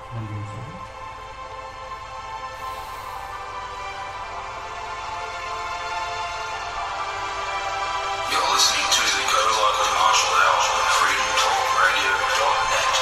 You're listening to the Go Like a Martial Hour on freedomtalkradio.net.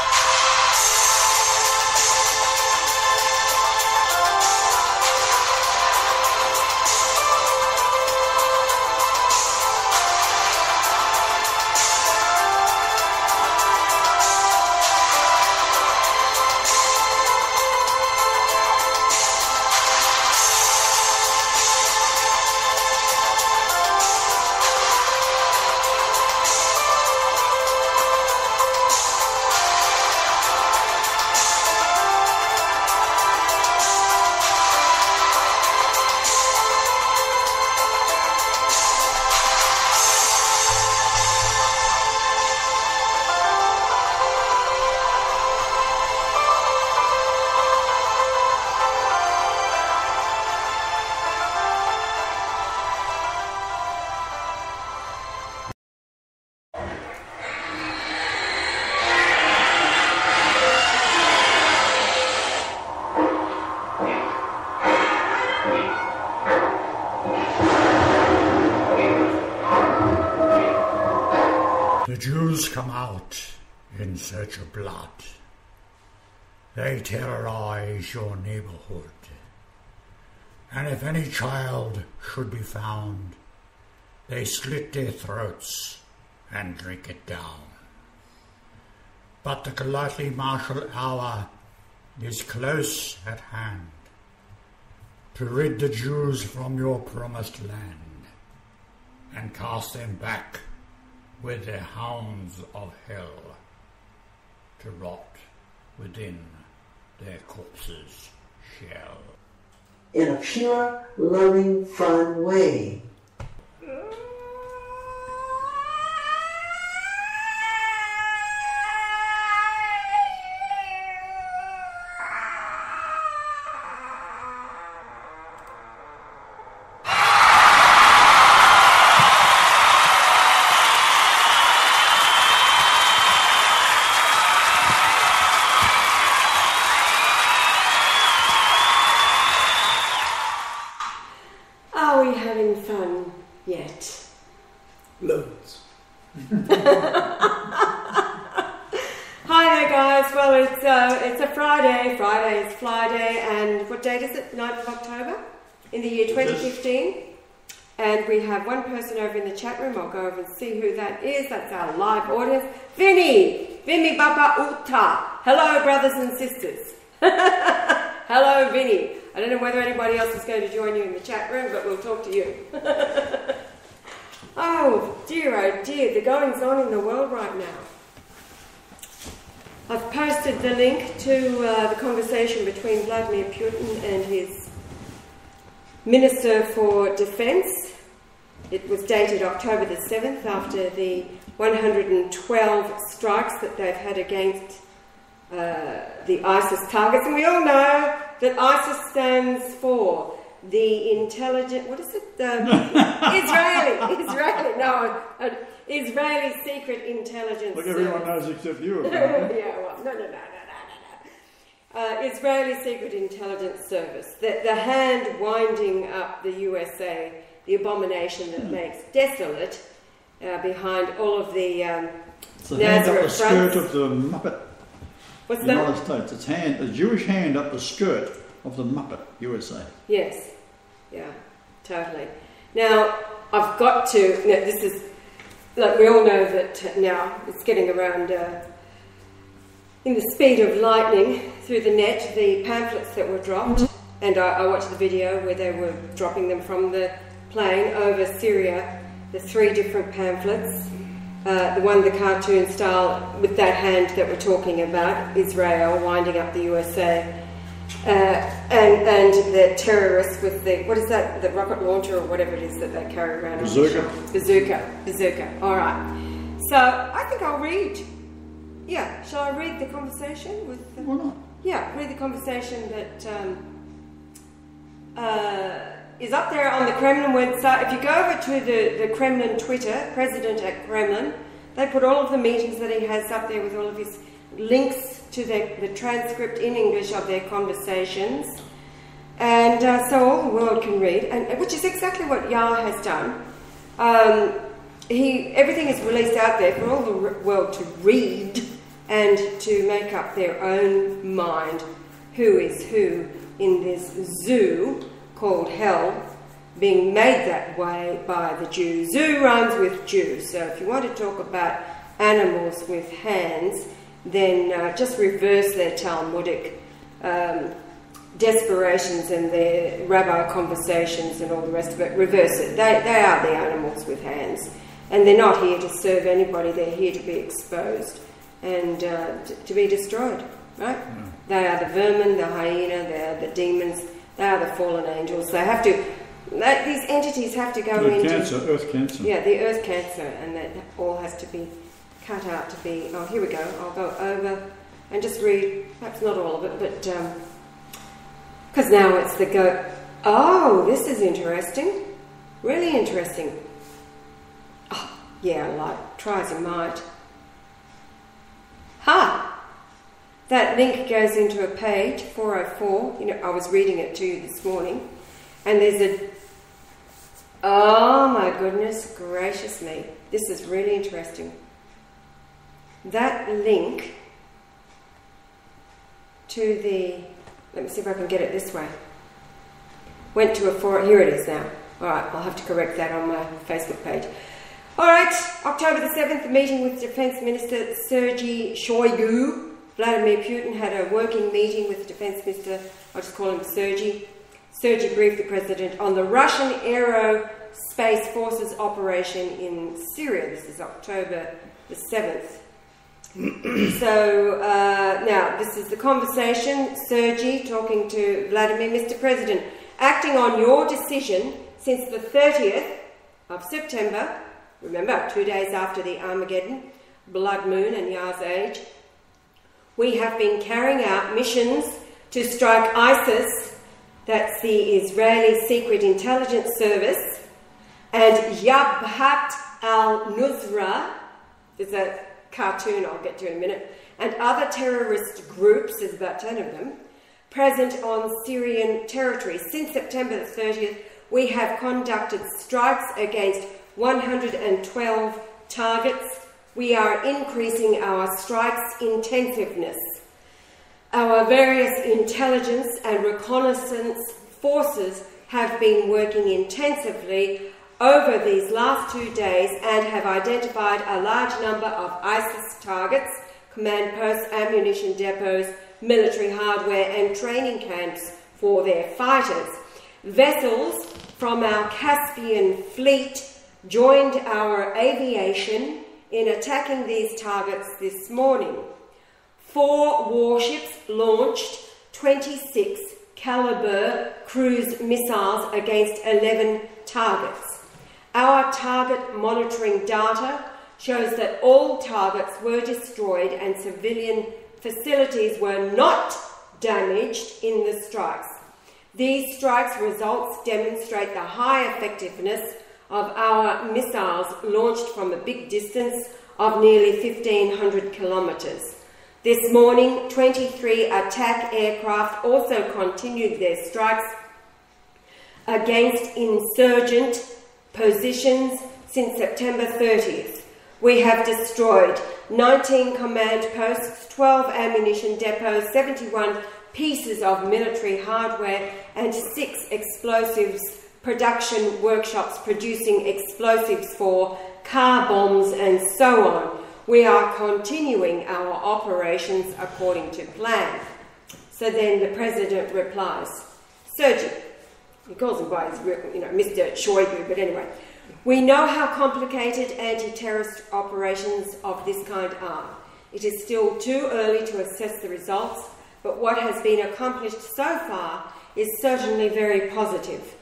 The Jews come out in search of blood. They terrorize your neighborhood. And if any child should be found, they slit their throats and drink it down. But the golightly martial hour is close at hand to rid the Jews from your promised land and cast them back with their hounds of hell to rot within their corpses' shell. In a pure, loving, fun way. Are we having fun yet? Loads. Hi there, guys. Well, it's a Friday. Friday is Fly Day, and what date is it? 9th of October in the year 2015. And we have one person over in the chat room. I'll go over and see who that is. That's our live audience. Vinny Baba Uta. Hello, brothers and sisters. Hello, Vinny. I don't know whether anybody else is going to join you in the chat room, but we'll talk to you. Oh dear, the goings on in the world right now. I've posted the link to the conversation between Vladimir Putin and his Minister for Defence. It was dated October the 7th after the 112 strikes that they've had against the ISIS targets. And we all know that ISIS stands for the intelligent, what is it? Israeli Secret Intelligence Look, Service. everyone knows except you. Yeah, well, no. Israeli Secret Intelligence Service. The hand winding up the USA, the abomination that makes desolate behind all of the It's the hand up the Nazareth skirt fronts. of the Muppet. What's the that? United States. It's the Jewish hand up the skirt of the Muppet, USA. Yes, yeah, totally. Now, I've got to, this is, like we all know that now it's getting around in the speed of lightning through the net, the pamphlets that were dropped, and I watched the video where they were dropping them from the plane over Syria, the 3 different pamphlets. The one, the cartoon style, with that hand that we're talking about, Israel winding up the USA, and the terrorists with the, what is that, the rocket launcher or whatever it is that they carry around? Bazooka. All right. So I think I'll read. Yeah, shall I read the conversation with? Why not? Yeah, read the conversation that is up there on the Kremlin website. If you go over to the Kremlin Twitter, President at Kremlin, they put all of the meetings that he has up there with all of his links to the transcript in English of their conversations, and so all the world can read, and which is exactly what Yah has done. Everything is released out there for all the world to read and to make up their own mind who is who in this zoo called hell, being made that way by the Jew. Zoo rhymes with Jew, so if you want to talk about animals with hands, then just reverse their Talmudic desperations and their rabbi conversations and all the rest of it. Reverse it. They are the animals with hands, and they're not here to serve anybody. They're here to be exposed and to be destroyed, right? Mm. They are the vermin, the hyena, they are the demons, they are the fallen angels. They have to, these entities have to go into... Earth cancer. Yeah, the earth cancer, and that all has to be cut out to be... Oh, here we go. I'll go over and just read, perhaps not all of it, but... because now it's the go... Oh, this is interesting. Really interesting. Oh, yeah, like, try as you might. Ha! That link goes into a page, 404. You know, I was reading it to you this morning. And there's a... Oh, my goodness gracious me. This is really interesting. That link to the... Let me see if I can get it this way. Went to a forum... Here it is now. All right, I'll have to correct that on my Facebook page. All right, October the 7th, meeting with Defence Minister Sergei Shoigu. Vladimir Putin had a working meeting with the Defence Minister, I'll just call him Sergei. Sergei briefed the President on the Russian Aerospace Forces operation in Syria. This is October the 7th. So, now, this is the conversation. Sergei talking to Vladimir. Mr. President, acting on your decision since the 30th of September, remember, 2 days after the Armageddon, blood moon and Yah's age, we have been carrying out missions to strike ISIS, that's the Israeli Secret Intelligence Service, and Jabhat al-Nusra, there's a cartoon I'll get to in a minute, and other terrorist groups, there's about 10 of them, present on Syrian territory. Since September the 30th, we have conducted strikes against 112 targets. We are increasing our strikes intensiveness. Our various intelligence and reconnaissance forces have been working intensively over these last 2 days and have identified a large number of ISIS targets, command posts, ammunition depots, military hardware and training camps for their fighters. Vessels from our Caspian fleet joined our aviation in attacking these targets this morning. 4 warships launched 26 caliber cruise missiles against 11 targets. Our target monitoring data shows that all targets were destroyed and civilian facilities were not damaged in the strikes. These strikes results demonstrate the high effectiveness of our missiles launched from a big distance of nearly 1,500 kilometres. This morning, 23 attack aircraft also continued their strikes against insurgent positions since September 30th. We have destroyed 19 command posts, 12 ammunition depots, 71 pieces of military hardware and 6 explosives production workshops producing explosives for car bombs and so on. We are continuing our operations according to plan. So then the President replies, Sergei, he calls him by his, Mr. Shoigu, but anyway, we know how complicated anti-terrorist operations of this kind are. It is still too early to assess the results, but what has been accomplished so far is certainly very positive.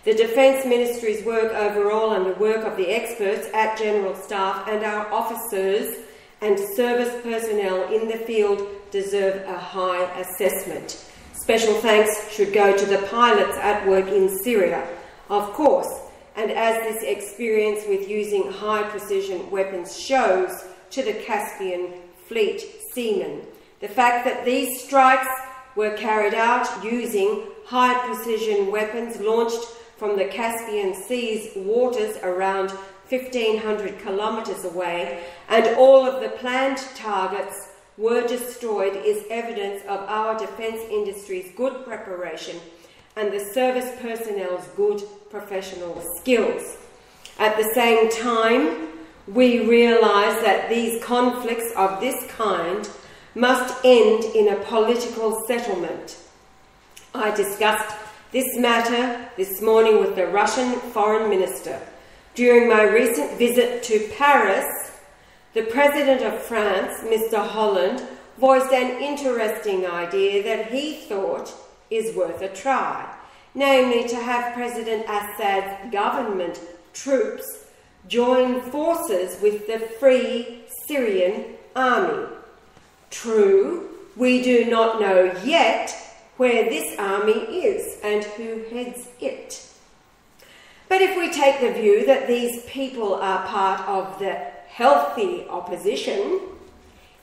The Defence Ministry's work overall and the work of the experts at General Staff and our officers and service personnel in the field deserve a high assessment. Special thanks should go to the pilots at work in Syria, of course, and as this experience with using high-precision weapons shows, to the Caspian Fleet seamen. The fact that these strikes were carried out using high-precision weapons launched from the Caspian Sea's waters around 1,500 kilometres away, and all of the planned targets were destroyed is evidence of our defence industry's good preparation and the service personnel's good professional skills. At the same time, we realise that these conflicts of this kind must end in a political settlement. I discussed this matter this morning with the Russian Foreign Minister. During my recent visit to Paris, the President of France, Mr. Hollande, voiced an interesting idea that he thought is worth a try, namely to have President Assad's government troops join forces with the Free Syrian Army. True, we do not know yet where this army is and who heads it. But if we take the view that these people are part of the healthy opposition,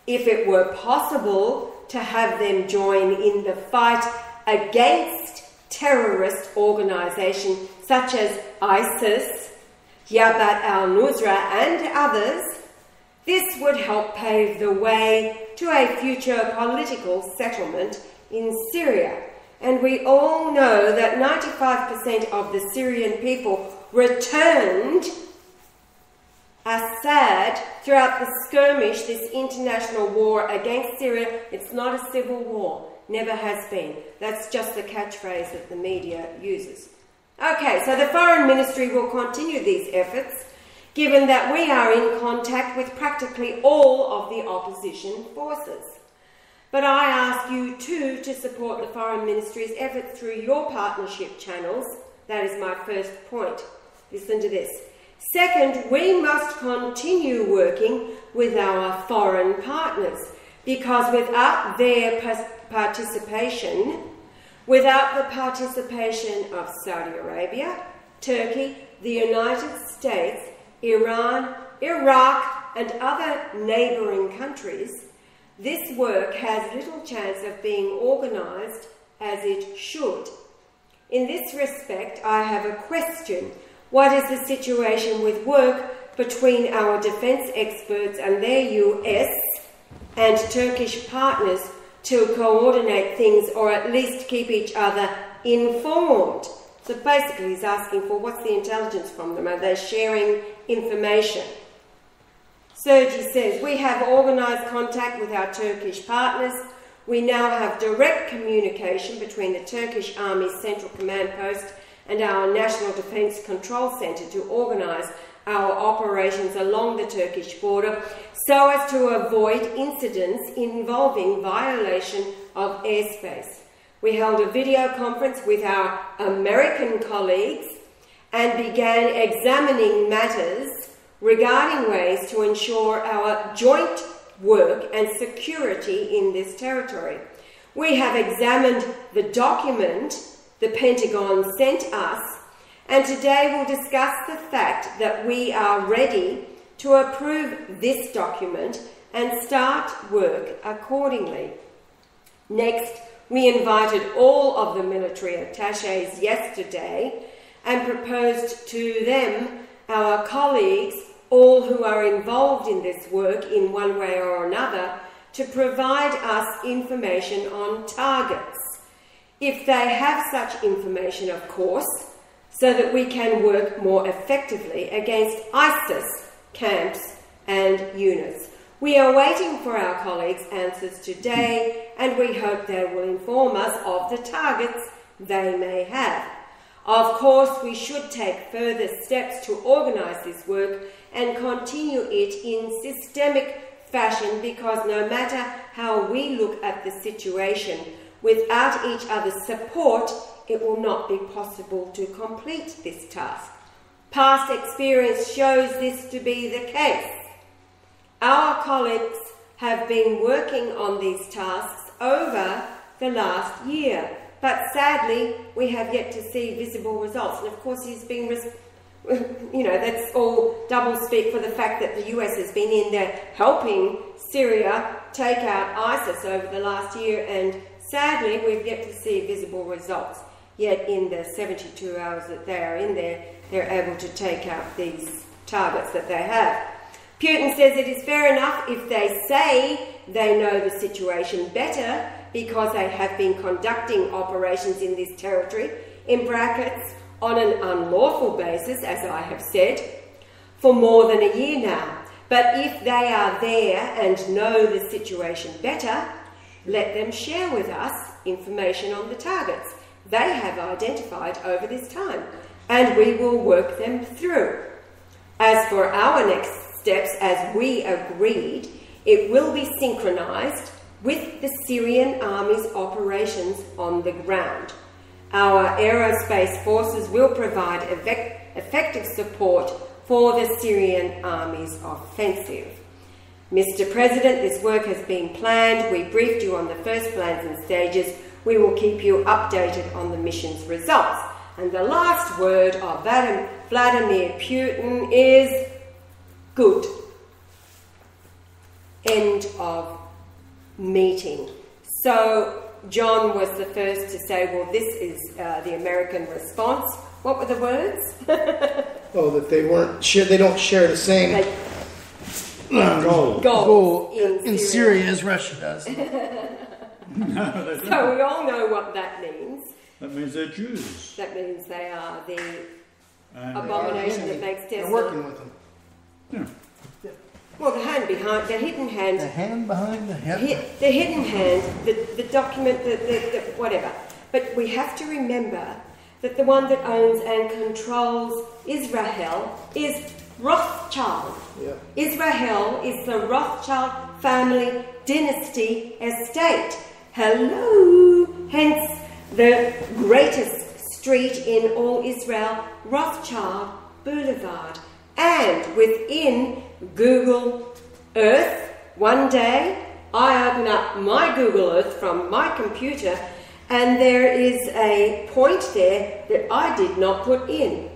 if it were possible to have them join in the fight against terrorist organisations such as ISIS, Jabhat al-Nusra and others, this would help pave the way to a future political settlement in Syria. And we all know that 95% of the Syrian people returned Assad throughout the skirmish, this international war against Syria. It's not a civil war, never has been. That's just the catchphrase that the media uses. Okay, so the Foreign Ministry will continue these efforts, given that we are in contact with practically all of the opposition forces. But I ask you too to support the Foreign Ministry's efforts through your partnership channels. That is my first point. Listen to this. Second, we must continue working with our foreign partners, because without their participation, without the participation of Saudi Arabia, Turkey, the United States, Iran, Iraq and other neighbouring countries, this work has little chance of being organised as it should. In this respect, I have a question. What is the situation with work between our defence experts and their US and Turkish partners to coordinate things, or at least keep each other informed? So basically he's asking for what's the intelligence from them? Are they sharing information? Sergi says, we have organised contact with our Turkish partners. We now have direct communication between the Turkish Army's Central Command Post and our National Defence Control Centre to organise our operations along the Turkish border so as to avoid incidents involving violation of airspace. We held a video conference with our American colleagues and began examining matters regarding ways to ensure our joint work and security in this territory. We have examined the document the Pentagon sent us, and today we'll discuss the fact that we are ready to approve this document and start work accordingly. Next, we invited all of the military attachés yesterday and proposed to them, our colleagues, all who are involved in this work in one way or another, to provide us information on targets, if they have such information, of course, so that we can work more effectively against ISIS camps and units. We are waiting for our colleagues' answers today, and we hope they will inform us of the targets they may have. Of course, we should take further steps to organise this work and continue it in systemic fashion, because no matter how we look at the situation, without each other's support, it will not be possible to complete this task. Past experience shows this to be the case. Our colleagues have been working on these tasks over the last year, but sadly, we have yet to see visible results. And of course, he's been, that's all double speak for the fact that the US has been in there helping Syria take out ISIS over the last year, and sadly we've yet to see visible results. Yet in the 72 hours that they are in there, they're able to take out these targets that they have. Putin says it is fair enough if they say they know the situation better because they have been conducting operations in this territory, in brackets, on an unlawful basis, as I have said, for more than a year now. But if they are there and know the situation better, let them share with us information on the targets they have identified over this time, and we will work them through. As for our next steps, as we agreed, it will be synchronized with the Syrian army's operations on the ground. Our aerospace forces will provide effective support for the Syrian army's offensive. Mr. President, this work has been planned. We briefed you on the first plans and stages. We will keep you updated on the mission's results. And the last word of Vladimir Putin is good. End of meeting. So John was the first to say, well, this is the American response. What were the words? Oh, that they weren't they don't share the same goal in Syria as Russia does. So we all know what that means. That means they're Jews. That means they are the abomination that makes desolate. They're working with them. Yeah. Well, the hand behind, the hidden hand. The hand behind the head. The hidden hand, the document, the whatever. But we have to remember that the one that owns and controls Israel is Rothschild. Yeah. Israel is the Rothschild family dynasty estate. Hello! Hence the greatest street in all Israel, Rothschild Boulevard. And within Google Earth, one day I open up my Google Earth from my computer and there is a point there that I did not put in.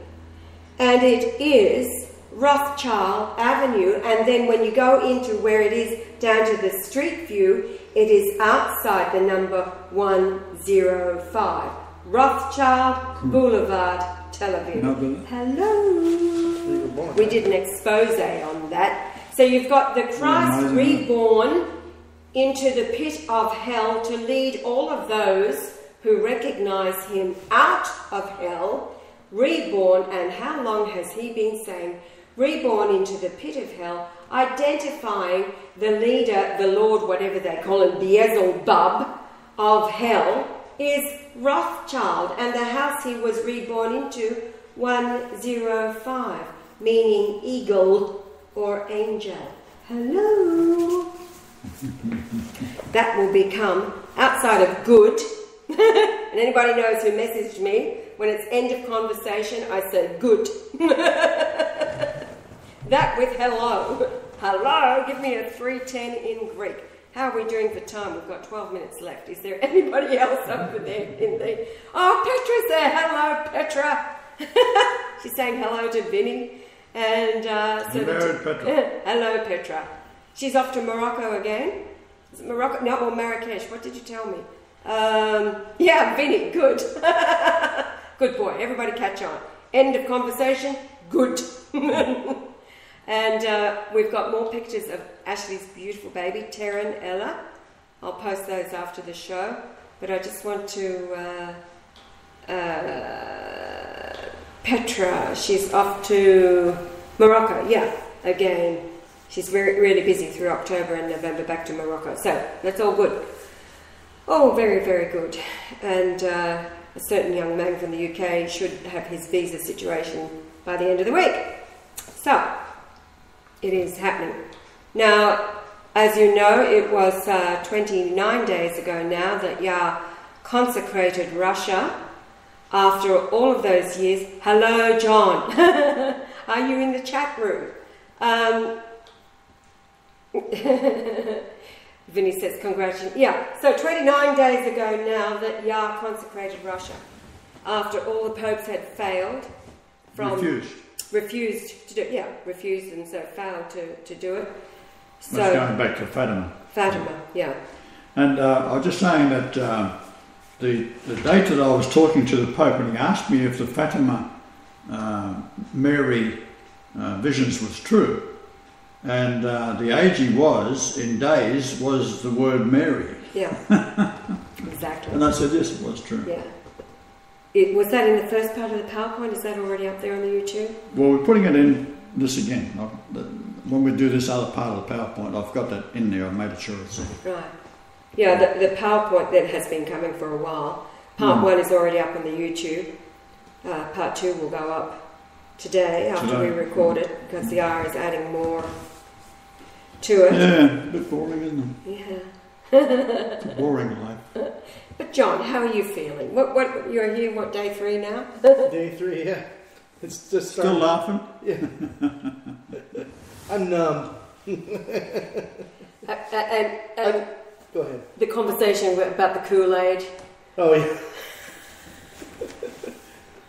And it is Rothschild Avenue, and then when you go into where it is down to the street view, it is outside the number 105. Rothschild Boulevard, Tel Aviv. Hello! We did an expose on that. So you've got the Christ reborn into the pit of hell to lead all of those who recognize him out of hell, reborn, and how long has he been saying, reborn into the pit of hell, identifying the leader, the Lord, whatever they call him, Beelzebub of hell, is Rothschild, and the house he was reborn into, 105, meaning eagle or angel. Hello! That will become, outside of good, and anybody knows who messaged me, when it's end of conversation, I say good. That with hello. Hello, give me a 310 in Greek. How are we doing for time? We've got 12 minutes left. Is there anybody else over there in the... Oh, Petra's there. Hello, Petra. She's saying hello to Vinny. And Hello, Petra. Hello, Petra. She's off to Morocco again. Is it Morocco? No, or Marrakesh. What did you tell me? Yeah, Vinny. Good. Good boy. Everybody catch on. End of conversation. Good. And we've got more pictures of Ashley's beautiful baby, Taryn Ella. I'll post those after the show. But I just want to... Petra, she's off to Morocco, yeah, again. She's really busy through October and November, back to Morocco. So, that's all good. Oh, very, very good. And a certain young man from the UK should have his visa situation by the end of the week. So, it is happening. Now, as you know, it was 29 days ago now that Yah consecrated Russia. After all of those years, hello, John. Are you in the chat room? Vinny says, congratulations. Yeah, so 29 days ago now that Yah consecrated Russia. After all the popes had failed from... Refused to do it, yeah, refused and so failed to do it. So That's going back to Fatima. Fatima, yeah. And I was just saying that the date that I was talking to the Pope, and he asked me if the Fatima Mary visions was true, and the age he was in days was the word Mary. Yeah, exactly. And I said yes, it was true. Yeah. Was that in the first part of the PowerPoint? Is that already up there on the YouTube? Well, we're putting it in this again. When we do this other part of the PowerPoint, I've got that in there. I made sure it's there. Right. Yeah, the PowerPoint that has been coming for a while. Part 1 is already up on the YouTube. Part 2 will go up today after we record it, because the R is adding more to it. Yeah, a bit boring, isn't it? Yeah. It's a boring life. But John, how are you feeling? What you're here? What, day 3 now? Day 3, yeah. It's just Still laughing? Yeah. I'm numb. And Go ahead. the conversation about the Kool-Aid. Oh yeah.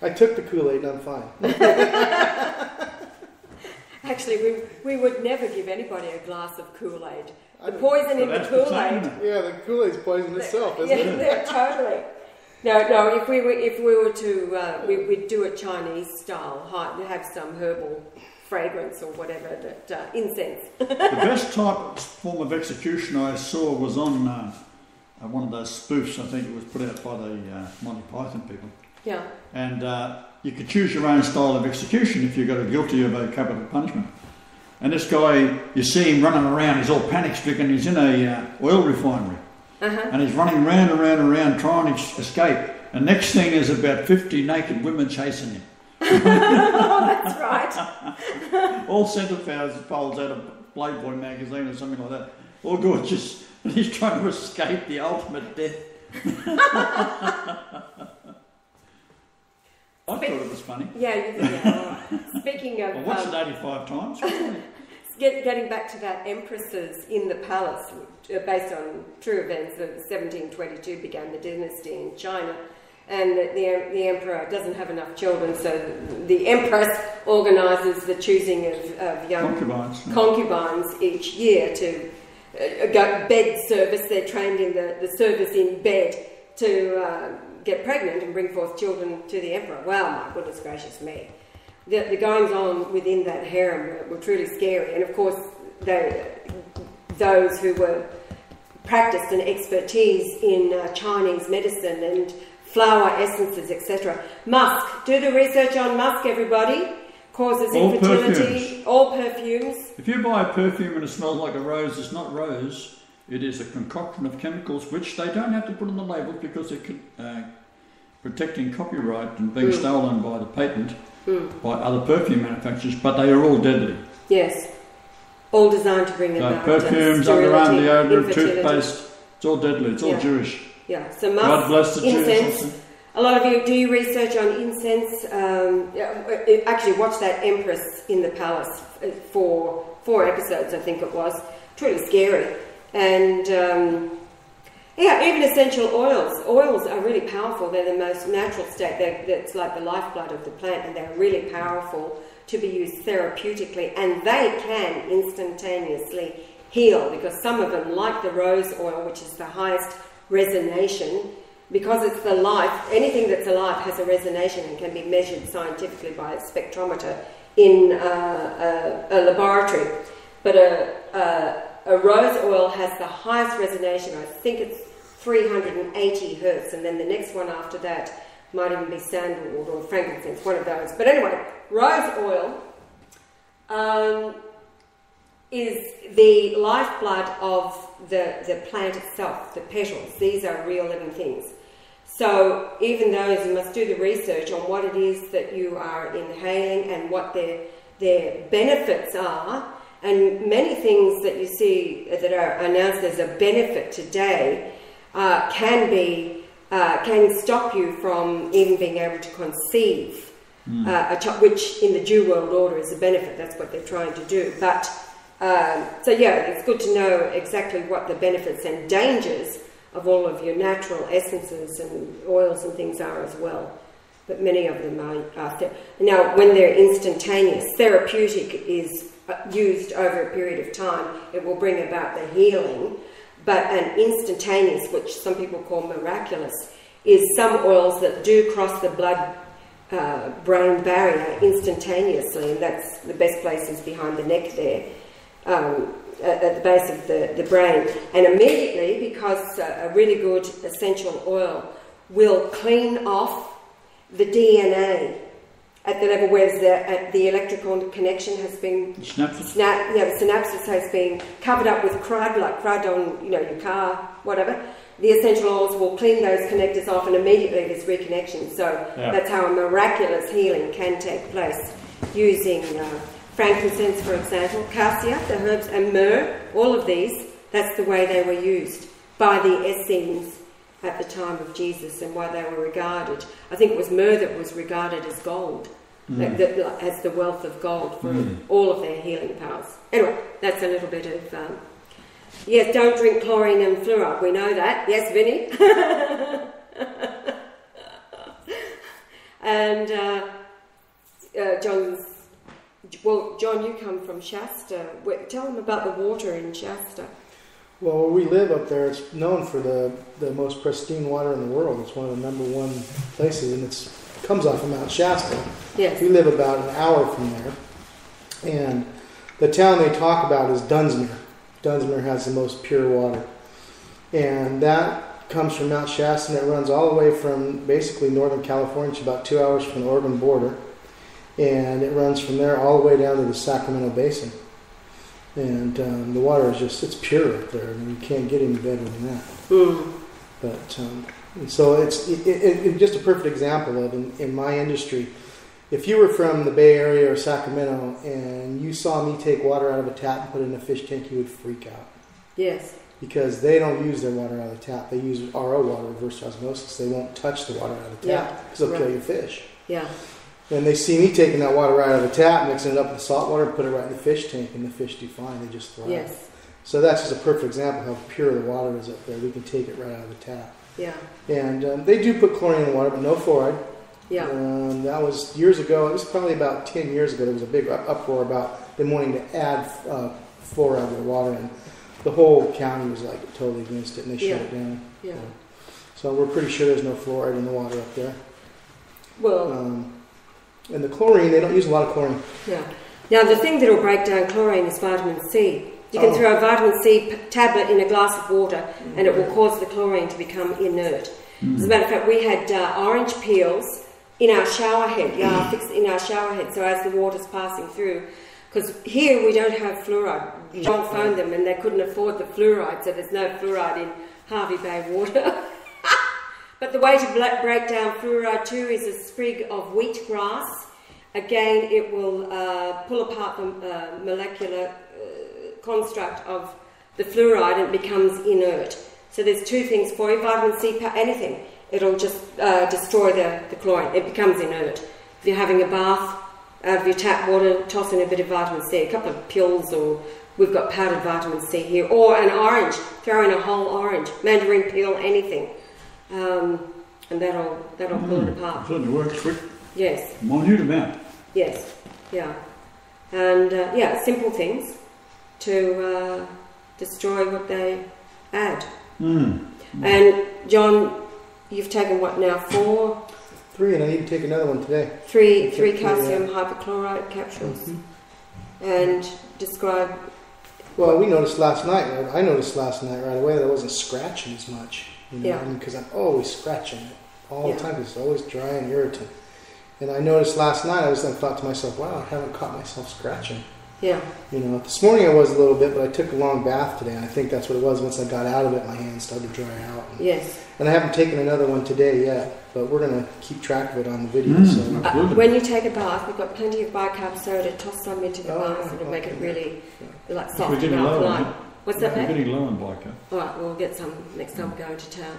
I took the Kool-Aid and I'm fine. Actually, we would never give anybody a glass of Kool-Aid. The poison in the Kool-Aid. Yeah, the Kool-Aid's poison itself, isn't it? Yeah, totally. No. If we were to, we'd do it Chinese style. Have some herbal fragrance or whatever, that incense. The best form of execution I saw was on one of those spoofs. I think it was put out by the Monty Python people. Yeah. And you could choose your own style of execution if you got guilty of a capital punishment. And this guy, you see him running around, he's all panic-stricken, he's in a oil refinery. And he's running round and round and round trying to escape. And next thing is about 50 naked women chasing him. Oh, that's right. All centrefolds out of Playboy magazine or something like that. All gorgeous. And he's trying to escape the ultimate death. I thought it was funny. Yeah. Speaking of... I watched it 85 times. Getting back to that, empresses in the palace, based on true events of 1722, began the dynasty in China, and the emperor doesn't have enough children, so the empress organises the choosing of young concubines each year to go bed service. They're trained in the service in bed to get pregnant and bring forth children to the emperor. Well, my goodness gracious me. The goings on within that harem were truly scary, and of course those who were practiced and expertise in Chinese medicine and flower essences, etc. Musk, do the research on musk, everybody. Causes infertility. All perfumes. If you buy a perfume and it smells like a rose, it's not rose. It is a concoction of chemicals which they don't have to put on the labels because they're protecting copyright and being stolen by the patent by other perfume manufacturers, but they are all deadly. Yes. All designed to bring about perfumes, underarm deodorant, toothpaste, it's all deadly, it's all Jewish. Yeah, so God bless the incense. Jews. A lot of you, do you research on incense? Actually, watch that Empress in the Palace for 4 episodes, I think it was. Truly scary. And even essential oils. Oils are really powerful. They're the most natural state. That's like the lifeblood of the plant, and they're really powerful to be used therapeutically. And they can instantaneously heal, because some of them, like the rose oil, which is the highest resonation, because it's the life, anything that's alive has a resonation and can be measured scientifically by a spectrometer in a laboratory. But a rose oil has the highest resonation. I think it's 380 hertz, and then the next one after that might even be sandalwood or frankincense, one of those. But anyway, rose oil is the lifeblood of the plant itself, the petals. These are real living things. So even those, you must do the research on what it is that you are inhaling and what their benefits are. And many things that you see that are announced as a benefit today can stop you from even being able to conceive, which in the Jew world order is a benefit. That's what they're trying to do. But so yeah, it's good to know exactly what the benefits and dangers of all of your natural essences and oils and things are as well. But many of them are now, when they're instantaneous, therapeutic is used over a period of time, it will bring about the healing. But an instantaneous, which some people call miraculous, is some oils that do cross the blood-brain barrier instantaneously, and that's the best place is behind the neck there, at the base of the brain. And immediately, because a really good essential oil will clean off the DNA at the level where the electrical connection has been the synapses has been covered up with crud, like crud on your car, whatever. The essential oils will clean those connectors off, and immediately there's reconnection. So that's how a miraculous healing can take place using frankincense, for example, cassia, the herbs, and myrrh. All of these, that's the way they were used by the Essenes at the time of Jesus, and why they were regarded. I think it was myrrh that was regarded as gold, as the wealth of gold for all of their healing powers. Anyway, that's a little bit of... yes, don't drink chlorine and fluoride. We know that. Yes, Vinny? And John, you come from Shasta. Tell them about the water in Shasta. Well, where we live up there, it's known for the most pristine water in the world. It's one of the number one places, and it comes off of Mount Shasta. Yes. We live about an hour from there. And the town they talk about is Dunsmuir. Dunsmuir has the most pure water. And that comes from Mount Shasta, and it runs all the way from basically Northern California to about 2 hours from the Oregon border. And it runs from there all the way down to the Sacramento Basin. And the water is just, it's pure up there. I mean, you can't get any better than that. But and so it's just a perfect example of, in my industry, if you were from the Bay Area or Sacramento and you saw me take water out of a tap and put it in a fish tank, you would freak out. Yes. Because they don't use their water out of the tap. They use RO water, reverse osmosis. They won't touch the water out of the tap because they'll kill your fish. Yeah. And they see me taking that water right out of the tap, mixing it up with salt water, and put it right in the fish tank, and the fish do fine. They just thrive. Yes. So that's just a perfect example of how pure the water is up there. We can take it right out of the tap. Yeah. And they do put chlorine in the water, but no fluoride. Yeah. That was years ago. It was probably about 10 years ago. There was a big uproar about them wanting to add fluoride to the water, and the whole county was like totally against it, and they shut it down. Yeah. So we're pretty sure there's no fluoride in the water up there. Well... and the chlorine, they don't use a lot of chlorine. Yeah. Now, the thing that will break down chlorine is vitamin C. You can throw a vitamin C tablet in a glass of water, and it will cause the chlorine to become inert. As a matter of fact, we had orange peels in our shower head, fixed in our shower head, so as the water's passing through. Because here we don't have fluoride. John phoned them, and they couldn't afford the fluoride, so there's no fluoride in Harvey Bay water. But the way to break down fluoride too is a sprig of wheatgrass. Again, it will pull apart the molecular construct of the fluoride, and it becomes inert. So there's two things for you: vitamin C, anything. It'll just destroy the chlorine. It becomes inert. If you're having a bath out of your tap water, toss in a bit of vitamin C, a couple of pills, or we've got powdered vitamin C here, or an orange. Throw in a whole orange, mandarin peel, anything. And that'll pull it apart. So it works quick. Yes. Minute amount. Yes. Yeah. And simple things to destroy what they add. And John, you've taken what now? 4? 3, and I need to take another one today. 3 calcium hypochlorite capsules. And describe. Well, we noticed last night. I noticed last night right away that I wasn't scratching as much. Because I'm always scratching it all the time. It's always dry and irritant. And I noticed last night, I thought to myself, wow, I haven't caught myself scratching. Yeah. This morning I was a little bit, but I took a long bath today, and I think that's what it was. Once I got out of it, my hands started to dry out. Yes. And I haven't taken another one today yet, but we're going to keep track of it on the video. So. When you take a bath, we've got plenty of bicarb soda. Toss some into the bath, and it'll make it really soft. We're getting low on it. What's that, We're mate? getting low on bicarb. All right, we'll get some next time we go to town.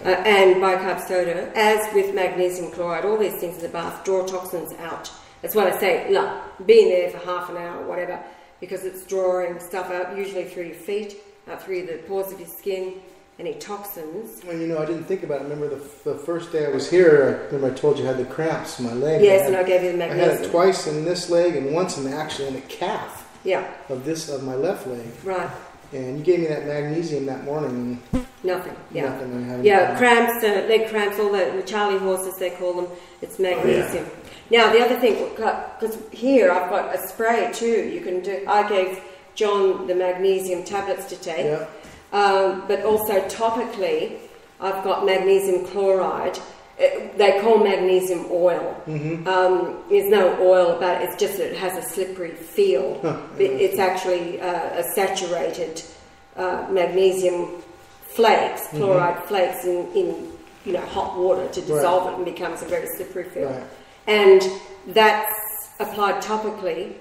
And bicarb soda, as with magnesium chloride, all these things in the bath draw toxins out. That's why I say, being there for half an hour or whatever, because it's drawing stuff out, usually through your feet, out through the pores of your skin, any toxins. Well, you know, I didn't think about it. Remember the first day I was here, I told you I had the cramps in my leg. Yes, and I gave you the magnesium. I had it twice in this leg and once actually in the calf. Yeah. Of my left leg. Right. And you gave me that magnesium that morning. Nothing. Yeah. Nothing. Cramps, leg cramps, all the Charlie horses they call them. It's magnesium. Oh, yeah. Now the other thing, because here I've got a spray too. You can do. I gave John the magnesium tablets to take. Yeah. But also topically, I've got magnesium chloride. They call magnesium oil. Mm-hmm. There's no oil about it. It's just that it has a slippery feel. It's actually a saturated magnesium flakes, chloride flakes in hot water to dissolve it, and becomes a very slippery feel. Right. And that's applied topically.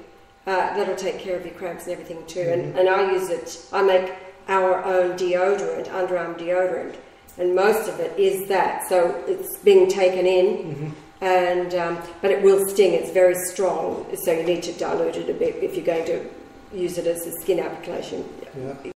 That'll take care of your cramps and everything too. And I use it. I make our own deodorant, underarm deodorant. And most of it is that, so it's being taken in, and but it will sting. It's very strong, so you need to dilute it a bit if you're going to use it as a skin application. Yeah.